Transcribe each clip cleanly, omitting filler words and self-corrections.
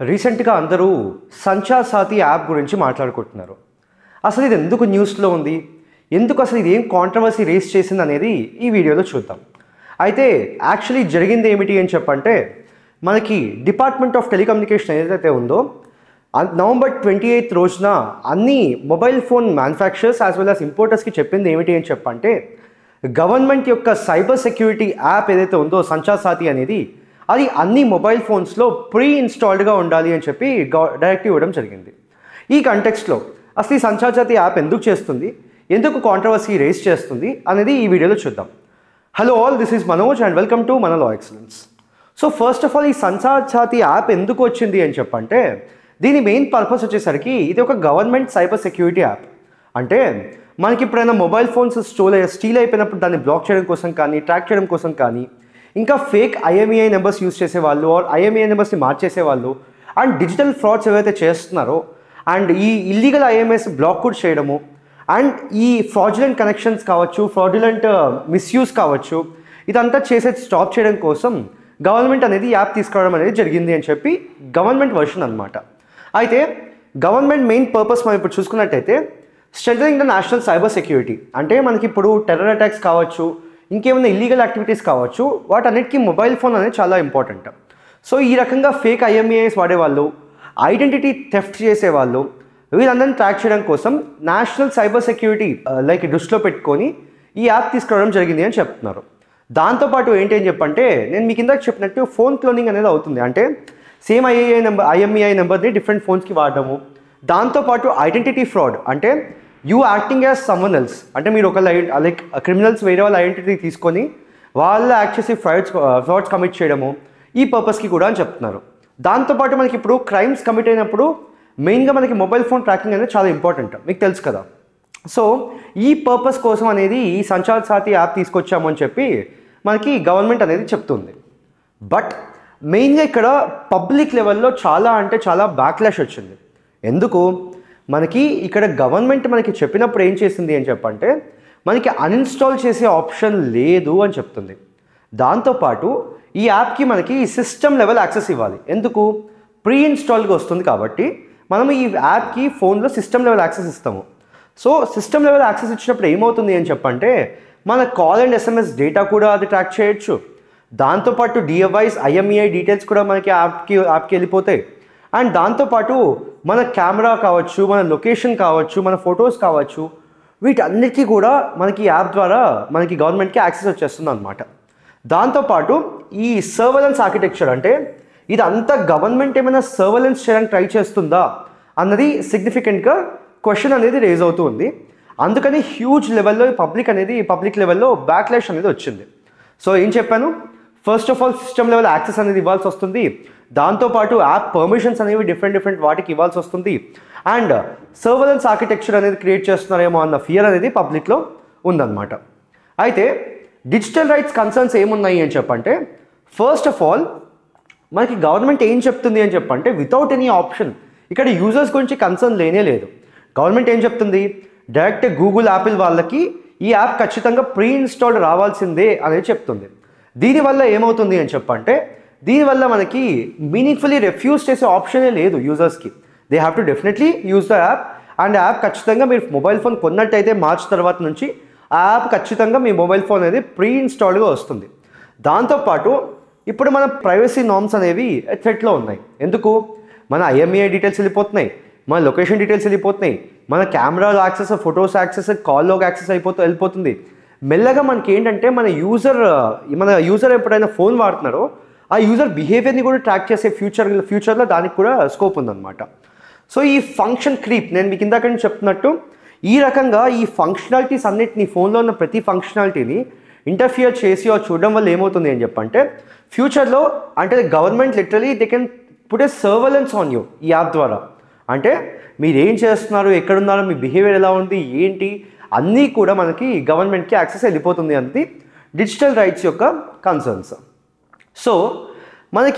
రీసెంట్గా అందరూ సంచార్ సాథీ యాప్ గురించి మాట్లాడుకుంటున్నారు. అసలు ఇది ఎందుకు న్యూస్లో ఉంది, ఎందుకు అసలు ఇది ఏం కాంట్రవర్సీ రేస్ చేసింది అనేది ఈ వీడియోలో చూద్దాం. అయితే యాక్చువల్లీ జరిగింది ఏమిటి అని చెప్పంటే, మనకి డిపార్ట్మెంట్ ఆఫ్ టెలికమ్యూనికేషన్ ఏదైతే ఉందో నవంబర్ 28 రోజున అన్ని mobile phone manufacturers as well as ఇంపోర్టర్స్కి చెప్పింది ఏమిటి అని చెప్పంటే, గవర్నమెంట్ యొక్క సైబర్ సెక్యూరిటీ యాప్ ఏదైతే ఉందో సంచార్ సాథీ అనేది అది అన్ని మొబైల్ ఫోన్స్లో ప్రీ ఇన్స్టాల్డ్గా ఉండాలి అని చెప్పి డైరెక్టివ్ ఇవ్వడం జరిగింది. ఈ కంటెక్స్ట్లో అసలు ఈ సంచార్ సాథీ యాప్ ఎందుకు చేస్తుంది, ఎందుకు కాంట్రవర్సీ రేస్ చేస్తుంది అనేది ఈ వీడియోలో చూద్దాం. Hello all, this is Manoj and welcome to మన law excellence. So first of all ఈ సంచార్ సాథీ యాప్ ఎందుకు వచ్చింది అని చెప్పంటే, దీని మెయిన్ పర్పస్ వచ్చేసరికి ఇది ఒక గవర్నమెంట్ సైబర్ సెక్యూరిటీ యాప్. అంటే మనకి ఎప్పుడైనా మొబైల్ ఫోన్స్ స్టీల్ అయిపోయినప్పుడు దాన్ని బ్లాక్ చేయడం కోసం కానీ, ట్రాక్ చేయడం కోసం కానీ, ఇంకా ఫేక్ ఐఎంఈఐ నెంబర్స్ యూజ్ చేసేవాళ్ళు ఆర్ ఐఎంఈఐ నెంబర్స్ని మార్చేసేవాళ్ళు అండ్ డిజిటల్ ఫ్రాడ్స్ ఏవైతే చేస్తున్నారో అండ్ ఈ ఇల్లీగల్ ఐఎంఐస్ బ్లాక్ కూడా చేయడము అండ్ ఈ ఫ్రాడ్యులెంట్ కనెక్షన్స్ కావచ్చు, ఫ్రాడ్యులెంట్ మిస్యూజ్ కావచ్చు, ఇదంతా చేసేది స్టాప్ చేయడం కోసం గవర్నమెంట్ అనేది యాప్ తీసుకురావడం అనేది జరిగింది అని చెప్పి గవర్నమెంట్ వర్షన్ అనమాట. అయితే గవర్నమెంట్ మెయిన్ పర్పస్ మనం ఇప్పుడు చూసుకున్నట్టయితే strengthening the national cyber security. అంటే మనకి ఇప్పుడు టెర్రర్ అటాక్స్ కావచ్చు, ఇంకేమైనా ఇల్లీగల్ యాక్టివిటీస్ కావచ్చు, వాటన్నిటికీ మొబైల్ ఫోన్ అనేది చాలా ఇంపార్టెంట్. సో ఈ రకంగా ఫేక్ ఐఎంఈఐస్ వాడేవాళ్ళు, ఐడెంటిటీ థెఫ్ట్ చేసేవాళ్ళు, వీళ్ళందరినీ ట్రాక్ చేయడం కోసం నేషనల్ సైబర్ సెక్యూరిటీ దృష్టిలో పెట్టుకొని ఈ యాప్ తీసుకురావడం జరిగింది అని చెప్తున్నారు. దాంతోపాటు ఏంటి అని చెప్పంటే, నేను మీకు ఇందాక చెప్పినట్టు ఫోన్ క్లోనింగ్ అనేది అవుతుంది. అంటే సేమ్ ఐఎంఈఐ నెంబర్ని డిఫరెంట్ ఫోన్స్కి వాడడము, దాంతోపాటు ఐడెంటిటీ ఫ్రాడ్ అంటే you acting as someone else, అంటే మీరు ఒక క్రిమినల్స్ వేరే వాళ్ళ ఐడెంటిటీ తీసుకొని వాళ్ళు యాక్ట్ చేసి ఫ్రాడ్స్ కమిట్ చేయడము, ఈ పర్పస్కి కూడా అని చెప్తున్నారు. దాంతోపాటు మనకి ఇప్పుడు క్రైమ్స్ కమిట్ అయినప్పుడు మెయిన్గా మనకి మొబైల్ ఫోన్ ట్రాకింగ్ అనేది చాలా ఇంపార్టెంట్, మీకు తెలుసు కదా. సో ఈ పర్పస్ కోసం అనేది ఈ సంచార్ సాథీ యాప్ తీసుకొచ్చాము అని చెప్పి మనకి గవర్నమెంట్ అనేది చెప్తుంది. బట్ మెయిన్గా ఇక్కడ పబ్లిక్ లెవెల్లో చాలా బ్యాక్లాష్ వచ్చింది. ఎందుకు మనకి ఇక్కడ గవర్నమెంట్ మనకి చెప్పినప్పుడు ఏం చేసింది అని చెప్పంటే, మనకి అన్ఇన్స్టాల్ చేసే ఆప్షన్ లేదు అని చెప్తుంది. దాంతోపాటు ఈ యాప్కి మనకి సిస్టమ్ లెవెల్ యాక్సెస్ ఇవ్వాలి. ఎందుకు? ప్రీ ఇన్స్టాల్గా వస్తుంది కాబట్టి మనం ఈ యాప్కి ఫోన్లో సిస్టమ్ లెవెల్ యాక్సెస్ ఇస్తాము. సో సిస్టమ్ లెవెల్ యాక్సెస్ ఇచ్చినప్పుడు ఏమవుతుంది అని చెప్పంటే, మన కాల్ అండ్ ఎస్ఎంఎస్ డేటా కూడా అది ట్రాక్ చేయొచ్చు. దాంతోపాటు డివైస్ ఐఎంఈఐ డీటెయిల్స్ కూడా మనకి యాప్కి వెళ్ళిపోతాయి. అండ్ దాంతోపాటు మన కెమెరా కావచ్చు, మన లొకేషన్ కావచ్చు, మన ఫొటోస్ కావచ్చు, వీటన్నిటికీ కూడా మనకి యాప్ ద్వారా మనకి గవర్నమెంట్కి యాక్సెస్ వచ్చేస్తుంది అనమాట. దాంతోపాటు ఈ సర్వలెన్స్ ఆర్కిటెక్చర్, అంటే ఇదంతా గవర్నమెంట్ ఏమైనా సర్వలెన్స్ చేయడానికి ట్రై చేస్తుందా అన్నది సిగ్నిఫికెంట్గా క్వశ్చన్ అనేది రేజ్ అవుతూ ఉంది. అందుకని హ్యూజ్ లెవెల్లో పబ్లిక్ లెవెల్లో బ్యాక్లాష్ అనేది వచ్చింది. సో ఏం చెప్పాను, first of all system level access అనేది ఇవ్వాల్సి వస్తుంది. దాంతోపాటు యాప్ పర్మిషన్స్ అనేవి డిఫరెంట్ వాటికి ఇవ్వాల్సి వస్తుంది. అండ్ సర్వలెన్స్ ఆర్కిటెక్చర్ అనేది క్రియేట్ చేస్తున్నారేమో అన్న ఫియర్ అనేది పబ్లిక్లో ఉందన్నమాట. అయితే డిజిటల్ రైట్స్ కన్సర్న్స్ ఏమున్నాయి అని చెప్పంటే, ఫస్ట్ ఆఫ్ ఆల్ మనకి గవర్నమెంట్ ఏం చెప్తుంది అని చెప్పంటే, వితౌట్ ఎనీ ఆప్షన్ ఇక్కడ యూజర్స్ గురించి కన్సర్న్ లేనే లేదు. గవర్నమెంట్ ఏం చెప్తుంది, డైరెక్ట్ గూగుల్, యాపిల్ వాళ్ళకి ఈ యాప్ ఖచ్చితంగా ప్రీ ఇన్స్టాల్డ్ రావాల్సిందే అనేది చెప్తుంది. దీనివల్ల ఏమవుతుంది అని చెప్పంటే, దీనివల్ల మనకి మీనింగ్ఫుల్లీ రిఫ్యూజ్ చేసే ఆప్షనే లేదు యూజర్స్కి. They have to definitely use the app. And app ఖచ్చితంగా మీరు మొబైల్ ఫోన్ కొన్నట్టయితే మార్చ్ తర్వాత నుంచి ఆ యాప్ ఖచ్చితంగా మీ మొబైల్ ఫోన్ అనేది ప్రీ ఇన్స్టాల్డ్గా వస్తుంది. దాంతోపాటు ఇప్పుడు మన ప్రైవసీ నార్మ్స్ అనేవి థ్రెట్లో ఉన్నాయి. ఎందుకు? మన ఐఎంఈఐ డీటెయిల్స్ వెళ్ళిపోతున్నాయి, మన లొకేషన్ డీటెయిల్స్ వెళ్ళిపోతున్నాయి, మన camera access, photos access, call log access వెళ్ళిపోతుంది. మెల్లగా మనకి ఏంటంటే మన యూజర్ ఎప్పుడైనా ఫోన్ వాడుతున్నారో ఆ యూజర్ బిహేవియర్ని కూడా ట్రాక్ చేసే ఫ్యూచర్లో దానికి కూడా స్కోప్ ఉందన్నమాట. సో ఈ ఫంక్షన్ క్రీప్, నేను మీకు ఇందాక చెప్తున్నట్టు ఈ రకంగా ఈ ఫంక్షనాలిటీస్ అన్నిటిని, ఫోన్లో ఉన్న ప్రతి ఫంక్షనాలిటీని ఇంటర్ఫియర్ చేసి చూడడం వల్ల ఏమవుతుంది అని చెప్పంటే, ఫ్యూచర్లో అంటే government literally they can put a surveillance on you ఈ యాప్ ద్వారా. అంటే మీరు ఏం చేస్తున్నారు, ఎక్కడున్నారో, మీ బిహేవియర్ ఎలా ఉంది, ఏంటి అన్నీ కూడా మనకి గవర్నమెంట్కి యాక్సెస్ వెళ్ళిపోతుంది అన్నది డిజిటల్ రైట్స్ యొక్క కన్సర్న్స్. సో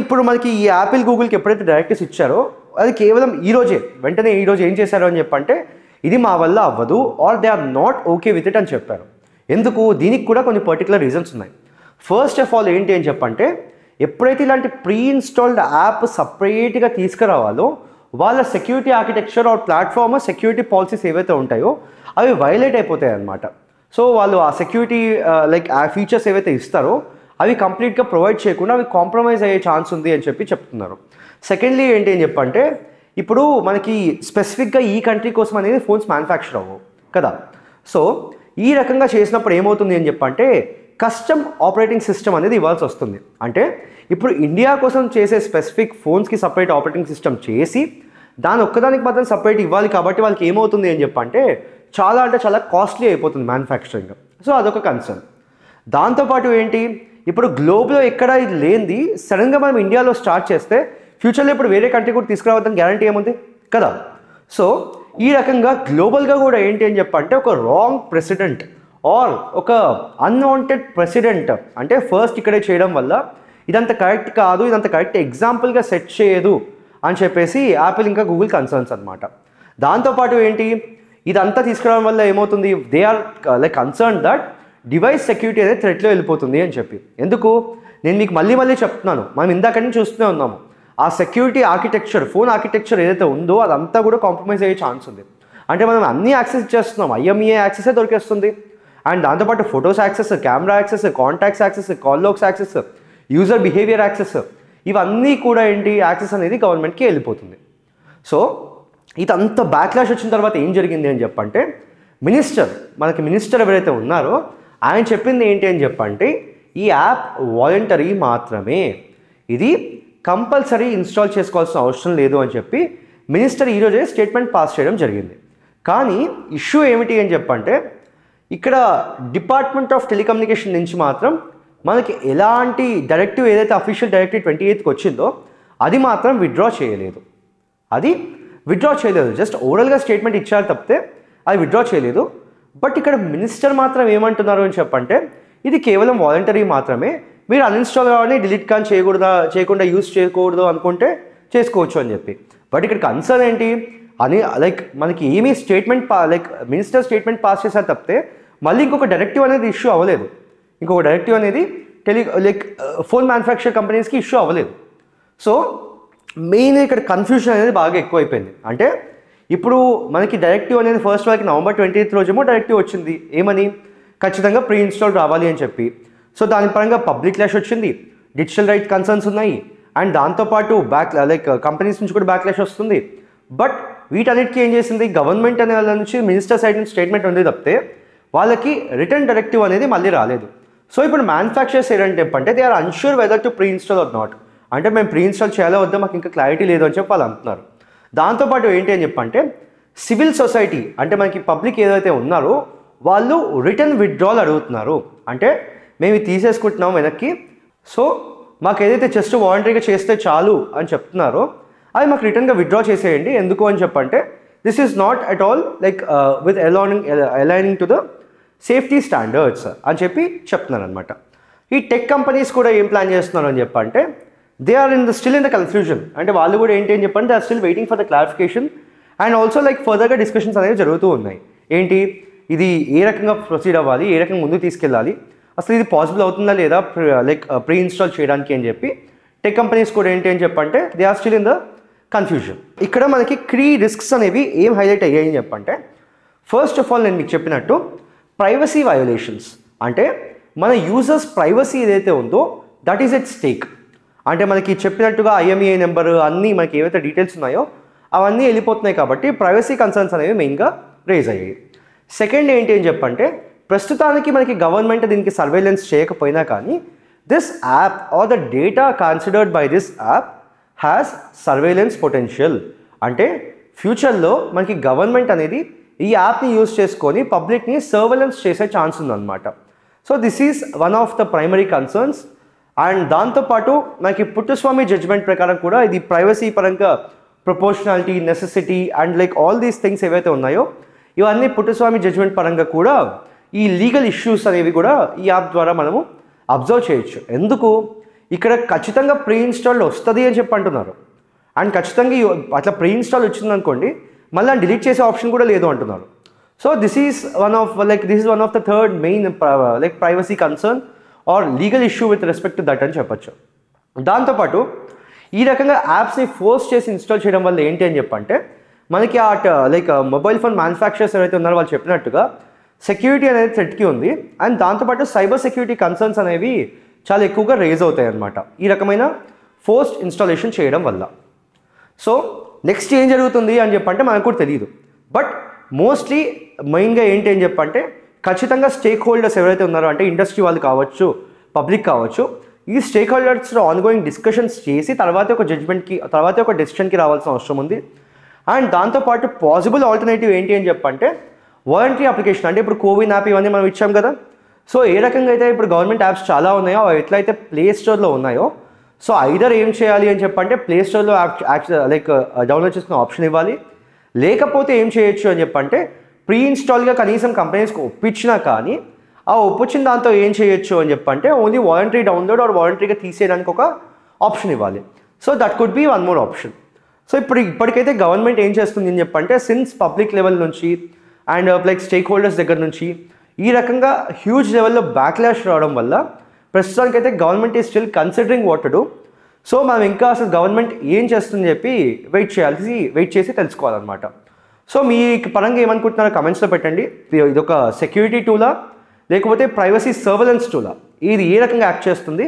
ఇప్పుడు మనకి ఈ యాపిల్, గూగుల్కి ఎప్పుడైతే డైరెక్టివ్స్ ఇచ్చారో అది కేవలం వెంటనే ఈరోజు ఏం చేశారు అని చెప్పంటే, ఇది మా వల్ల అవ్వదు or they are not okay with it అని చెప్పారు. ఎందుకు? దీనికి కూడా కొన్ని పర్టికులర్ రీజన్స్ ఉన్నాయి. ఫస్ట్ ఆఫ్ ఆల్ ఏంటి అని చెప్పంటే, ఎప్పుడైతే ఇలాంటి ప్రీ ఇన్స్టాల్డ్ యాప్ సపరేట్గా తీసుకురావాలో వాళ్ళ security architecture are platform security policies ఏవైతే ఉంటాయో అవి వైలేట్ అయిపోతాయి అన్నమాట. సో వాళ్ళు ఆ సెక్యూరిటీ లైక్ ఆ ఫీచర్స్ ఏవైతే ఇస్తారో అవి కంప్లీట్గా ప్రొవైడ్ చేయకుండా అవి కాంప్రమైజ్ అయ్యే ఛాన్స్ ఉంది అని చెప్పి చెప్తున్నారు. సెకండ్లీ ఏంటి అని చెప్పంటే ఇప్పుడు మనకి స్పెసిఫిక్గా ఈ కంట్రీ కోసం అనేది ఫోన్స్ మ్యానుఫ్యాక్చర్ అవ్వవు కదా. సో ఈ రకంగా చేసినప్పుడు ఏమవుతుంది అని చెప్పంటే కస్టమ్ ఆపరేటింగ్ సిస్టమ్ అనేది ఇవ్వాల్సి వస్తుంది. అంటే ఇప్పుడు ఇండియా కోసం చేసే స్పెసిఫిక్ ఫోన్స్కి సపరేట్ ఆపరేటింగ్ సిస్టమ్ చేసి దాని ఒక్కదానికి మాత్రం సపరేట్ ఇవ్వాలి. కాబట్టి వాళ్ళకి ఏమవుతుంది అని చెప్పంటే చాలా అంటే చాలా కాస్ట్లీ అయిపోతుంది మ్యానుఫ్యాక్చరింగ్. సో అదొక కన్సర్న్. దాంతోపాటు ఏంటి ఇప్పుడు గ్లోబ్లో ఎక్కడ ఇది లేనిది సడన్గా మనం ఇండియాలో స్టార్ట్ చేస్తే ఫ్యూచర్లో ఇప్పుడు వేరే కంట్రీ కూడా తీసుకురావద్దని గ్యారంటీ ఏముంది కదా. సో ఈ రకంగా గ్లోబల్గా కూడా ఏంటి అని చెప్పంటే ఒక రాంగ్ ప్రెసిడెంట్ ఆర్ ఒక అన్వాంటెడ్ ప్రెసిడెంట్ అంటే ఫస్ట్ ఇక్కడే చేయడం వల్ల ఇదంత కరెక్ట్ కాదు, ఇదంత కరెక్ట్ ఎగ్జాంపుల్గా సెట్ చేయదు అని చెప్పేసి యాపిల్ ఇంకా గూగుల్ కన్సర్న్స్ అనమాట. దాంతోపాటు ఏంటి ఇదంతా తీసుకురావడం వల్ల ఏమవుతుంది they are like concern that device security అనేది థ్రెట్లో వెళ్ళిపోతుంది అని చెప్పి. ఎందుకు నేను మీకు మళ్ళీ చెప్తున్నాను, మనం ఇందాక నుంచి చూస్తూనే ఉన్నాము ఆ సెక్యూరిటీ ఆర్కిటెక్చర్ ఫోన్ ఆర్కిటెక్చర్ ఏదైతే ఉందో అదంతా కూడా కాంప్రమైజ్ అయ్యే ఛాన్స్ ఉంది. అంటే మనం అన్ని యాక్సెస్ ఇచ్చేస్తున్నాం, IMEI యాక్సెసే దొరికేస్తుంది. అండ్ దాంతోపాటు photos access, camera access, contacts access, call logs access, user behaviour access, ఇవన్నీ కూడా ఏంటి యాక్సెస్ అనేది గవర్నమెంట్కి వెళ్ళిపోతుంది. సో ఇదంతా బ్యాక్లాష్ వచ్చిన తర్వాత ఏం జరిగింది అని చెప్పంటే మనకి మినిస్టర్ ఎవరైతే ఉన్నారో ఆయన చెప్పింది ఏంటి అని చెప్పంటే ఈ యాప్ వాలంటరీ మాత్రమే, ఇది కంపల్సరీ ఇన్స్టాల్ చేసుకోవాల్సిన అవసరం లేదు అని చెప్పి మినిస్టర్ ఈరోజే స్టేట్మెంట్ పాస్ చేయడం జరిగింది. కానీ ఇష్యూ ఏమిటి అని చెప్పంటే ఇక్కడ డిపార్ట్మెంట్ ఆఫ్ టెలికమ్యూనికేషన్ నుంచి మాత్రం మనకి ఎలాంటి డైరెక్టివ్ ఏదైతే అఫీషియల్ డైరెక్టివ్ 28th వచ్చిందో అది మాత్రం విత్డ్రా చేయలేదు. జస్ట్ ఓవరాల్గా స్టేట్మెంట్ ఇచ్చారు తప్పితే అది విత్డ్రా చేయలేదు. బట్ ఇక్కడ మినిస్టర్ మాత్రం ఏమంటున్నారు అని చెప్పంటే ఇది కేవలం వాలంటరీ మాత్రమే, మీరు అన్ఇన్స్టాల్ కావాలని డిలీట్ కానీ చేయకుండా యూజ్ చేయకూడదు అనుకుంటే చేసుకోవచ్చు అని చెప్పి. బట్ ఇక్కడ కన్సర్న్ ఏంటి అని లైక్ మనకి ఏమీ స్టేట్మెంట్ మినిస్టర్ స్టేట్మెంట్ పాస్ చేశారు తప్పితే మళ్ళీ ఇంకొక డైరెక్టివ్ అనేది ఇష్యూ అవ్వలేదు. ఇంకొక డైరెక్టివ్ అనేది ఫోన్ మ్యానుఫ్యాక్చర్ కంపెనీస్కి ఇష్యూ అవ్వలేదు. సో మెయిన్ ఇక్కడ కన్ఫ్యూజన్ అనేది బాగా ఎక్కువైపోయింది. అంటే ఇప్పుడు మనకి డైరెక్టివ్ అనేది ఫస్ట్ వాళ్ళకి November 20th రోజేమో డైరెక్టివ్ వచ్చింది ఏమని ఖచ్చితంగా ప్రీ ఇన్స్టాల్ రావాలి అని చెప్పి. సో దాని పరంగా పబ్లిక్ క్లాష్ వచ్చింది, డిజిటల్ రైట్ కన్సర్న్స్ ఉన్నాయి, అండ్ దాంతోపాటు కంపెనీస్ నుంచి కూడా బ్యాక్లాష్ వస్తుంది. బట్ వీటన్నిటికీ ఏం చేసింది గవర్నమెంట్ అనే వాళ్ళ నుంచి మినిస్టర్ సైడ్ నుంచి స్టేట్మెంట్ ఉంది తప్పితే వాళ్ళకి రిటర్న్ డైరెక్టివ్ అనేది మళ్ళీ రాలేదు. సో ఇప్పుడు మ్యానుఫ్యాక్చర్స్ ఏంటంటే చెప్పంటే they are unsure whether to preinstall or not, అంటే మేము ప్రీ ఇన్స్టాల్ చేయాలో వద్దా మాకు ఇంకా క్లారిటీ లేదు అని చెప్పి వాళ్ళు అంటున్నారు. దాంతోపాటు ఏంటి అని చెప్పంటే సివిల్ సొసైటీ అంటే మనకి పబ్లిక్ ఏదైతే ఉన్నారో వాళ్ళు రిటర్న్ విత్డ్రాల్ అడుగుతున్నారు. అంటే మేము తీసేసుకుంటున్నాం వెనక్కి, సో మాకు ఏదైతే జస్ట్ వాలంటరీగా చేస్తే చాలు అని చెప్తున్నారో అది మాకు రిటర్న్గా విత్డ్రా చేసేయండి. ఎందుకు అని చెప్పంటే this is not at all like with aligning to the safety standards అని చెప్పి చెప్తున్నారు అనమాట. ఈ టెక్ కంపెనీస్ కూడా ఏం ప్లాన్ చేస్తున్నారు అని చెప్పంటే they are still in the confusion. అంటే వాళ్ళు కూడా ఏంటి అని చెప్పంటే they are still waiting for the clarification and also like ఫర్దర్గా డిస్కషన్స్ అనేవి జరుగుతూ ఉన్నాయి. ఏంటి ఇది ఏ రకంగా ప్రొసీడ్ అవ్వాలి, ఏ రకంగా ముందుకు తీసుకెళ్ళాలి, అసలు ఇది పాసిబుల్ అవుతుందా లేదా ప్రీ ఇన్స్టాల్ చేయడానికి అని చెప్పి టెక్ కంపెనీస్ కూడా ఏంటి అని చెప్పంటే they are still in the confusion. ఇక్కడ మనకి రిస్క్స్ అనేవి ఏం హైలైట్ అయ్యాయని చెప్పంటే ఫస్ట్ ఆఫ్ ఆల్ నేను మీకు చెప్పినట్టు ప్రైవసీ వయోలేషన్స్. అంటే మన యూజర్స్ ప్రైవసీ ఏదైతే ఉందో దట్ ఈస్ ఎట్ స్టేక్. అంటే మనకి చెప్పినట్టుగా IMEI నెంబర్ అన్నీ మనకి ఏవైతే డీటెయిల్స్ ఉన్నాయో అవన్నీ వెళ్ళిపోతున్నాయి కాబట్టి ప్రైవసీ కన్సర్న్స్ అనేవి మెయిన్గా రేజ్ అయ్యాయి. సెకండ్ ఏంటి అని చెప్పంటే ప్రస్తుతానికి మనకి గవర్నమెంట్ దీనికి సర్వేలెన్స్ చేయకపోయినా కానీ this app or the data considered by this app has surveillance potential. అంటే ఫ్యూచర్లో మనకి గవర్నమెంట్ అనేది ఈ యాప్ని యూజ్ చేసుకొని పబ్లిక్ని సర్వేలెన్స్ చేసే ఛాన్స్ ఉందన్నమాట. So this is one of the primary concerns. And దాంతోపాటు మనకి పుట్టస్వామి జడ్జ్మెంట్ ప్రకారం కూడా ఇది ప్రైవసీ పరంగా proportionality, necessity and like all these things ఏవైతే ఉన్నాయో ఇవన్నీ పుట్టస్వామి జడ్జ్మెంట్ పరంగా కూడా ఈ లీగల్ ఇష్యూస్ అనేవి కూడా ఈ యాప్ ద్వారా మనము అబ్జర్వ్ చేయొచ్చు. ఎందుకు ఇక్కడ ఖచ్చితంగా ప్రీ ఇన్స్టాల్డ్ వస్తుంది అని చెప్పి అంటున్నారు. అండ్ ఖచ్చితంగా అట్లా ప్రీ ఇన్స్టాల్ వచ్చిందనుకోండి మళ్ళీ డిలీట్ చేసే ఆప్షన్ కూడా లేదు అంటున్నారు. So this is one of the third main privacy concern or legal issue with respect to that అని చెప్పచ్చు. దాంతోపాటు ఈ రకంగా యాప్స్ని ఫోర్స్ చేసి ఇన్స్టాల్ చేయడం వల్ల ఏంటి అని చెప్పంటే మనకి లైక్ మొబైల్ ఫోన్ మ్యానుఫ్యాక్చరర్స్ ఎవరైతే ఉన్నారో వాళ్ళు చెప్పినట్టుగా సెక్యూరిటీ అనేది థ్రెట్కి ఉంది. అండ్ దాంతోపాటు సైబర్ సెక్యూరిటీ కన్సర్న్స్ అనేవి చాలా ఎక్కువగా రేజ్ అవుతాయి అన్నమాట ఈ రకమైన ఫోర్స్డ్ ఇన్స్టాలేషన్ చేయడం వల్ల. సో నెక్స్ట్ ఏం జరుగుతుంది అని చెప్పంటే మనకు కూడా తెలియదు. బట్ మోస్ట్లీ మెయిన్గా ఏంటి అని చెప్పంటే ఖచ్చితంగా స్టేక్ హోల్డర్స్ ఎవరైతే ఉన్నారో అంటే ఇండస్ట్రీ వాళ్ళు కావచ్చు, పబ్లిక్ కావచ్చు, ఈ స్టేక్ హోల్డర్స్లో ఆన్గోయింగ్ డిస్కషన్స్ చేసి తర్వాత ఒక జడ్జ్మెంట్కి తర్వాత ఒక డెసిషన్కి రావాల్సిన అవసరం ఉంది. అండ్ దాంతోపాటు పాసిబుల్ ఆల్టర్నేటివ్ ఏంటి అని చెప్పంటే వాలంటరీ అప్లికేషన్. అంటే ఇప్పుడు కోవిన్ యాప్ ఇవన్నీ మనం ఇచ్చాం కదా. సో ఏ రకంగా అయితే ఇప్పుడు గవర్నమెంట్ యాప్స్ చాలా ఉన్నాయో అవి ఎట్లయితే ప్లే స్టోర్లో ఉన్నాయో, సో ఐదర్ ఏం చేయాలి అని చెప్పంటే ప్లే స్టోర్లో లైక్ డౌన్లోడ్ చేసుకునే ఆప్షన్ ఇవ్వాలి. లేకపోతే ఏం చేయొచ్చు అని చెప్పంటే ప్రీ ఇన్స్టాల్గా కనీసం కంపెనీస్కి ఒప్పించినా కానీ ఆ ఒప్పించిన దాంతో ఏం చేయొచ్చు అని చెప్పంటే ఓన్లీ వాలంటరీ డౌన్లోడ్ ఆర్ వాలంటరీగా తీసేయడానికి ఒక ఆప్షన్ ఇవ్వాలి. So that could be one more option. So ఇప్పటికైతే గవర్నమెంట్ ఏం చేస్తుంది అని చెప్పంటే సిన్స్ పబ్లిక్ లెవెల్ నుంచి అండ్ లైక్ స్టేక్ హోల్డర్స్ దగ్గర నుంచి ఈ రకంగా హ్యూజ్ లెవెల్లో బ్యాక్లాష్ రావడం వల్ల ప్రస్తుతానికైతే government is still considering what to do. So మనం ఇంకా అసలు గవర్నమెంట్ ఏం చేస్తుందని చెప్పి వెయిట్ చేసి తెలుసుకోవాలన్నమాట. సో మీ పరంగా ఏమనుకుంటున్నారో కమెంట్స్లో పెట్టండి. ఇది ఒక సెక్యూరిటీ టూలా లేకపోతే ప్రైవసీ సర్వేలెన్స్ టూలా, ఇది ఏ రకంగా యాక్ట్ చేస్తుంది?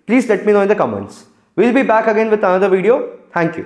Please let me know in the comments. Will be back again with another video. Thank you.